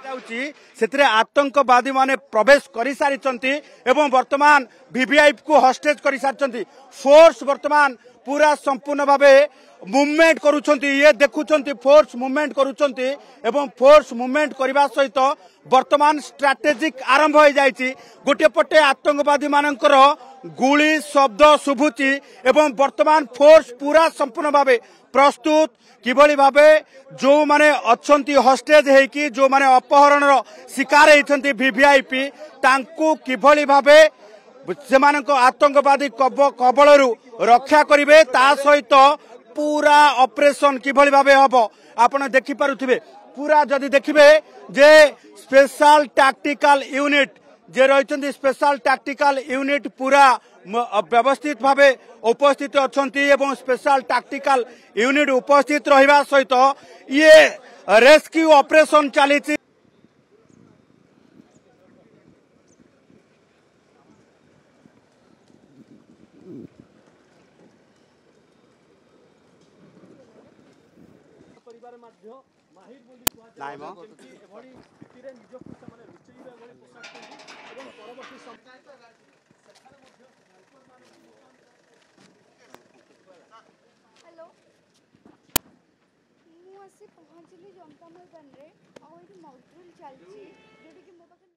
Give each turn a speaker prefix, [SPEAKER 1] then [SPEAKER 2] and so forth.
[SPEAKER 1] से आतंकवादी माने प्रवेश कर सारी एवं वर्तमान वीवीआईपी को हस्टेज कर सारी फोर्स वर्तमान पूरा संपूर्ण भावे मूवमेंट करुछंती ये देखुछंती फोर्स मूवमेंट करुछंती एवं फोर्स मूवमेंट करबा सहित वर्तमान स्ट्रैटेजिक आरंभ हो जाइछि। गोटे पटे आतंकवादी मानकर गुली शब्द शुभुची एवं वर्तमान फोर्स पूरा संपूर्ण भावे प्रस्तुत किभली भावे जो माने अच्छंती हस्टेज हेकी जो माने अपहरण शिकार हेछंती वीवीआईपी तांकू किभली भावे सेमानक आतंकवादी कबलरू रक्षा करिवे ता सहित पूरा ऑपरेशन किभली भावे हबो आपण देखि पारुथिबे। पूरा जदि देखिबे जे स्पेशल टैक्टिकल यूनिट जे रहिचंती स्पेशल टैक्टिकल यूनिट पूरा व्यवस्थित भावे उपस्थित अछंती एवं स्पेशल टैक्टिकल यूनिट उपस्थित रहिबा सहित ये रेस्क्यू ऑपरेशन चलीछि।
[SPEAKER 2] हेलो मुझे पहुँचली जनता मैदान रे आउ ये मॉकड्रिल चलती जोटी कि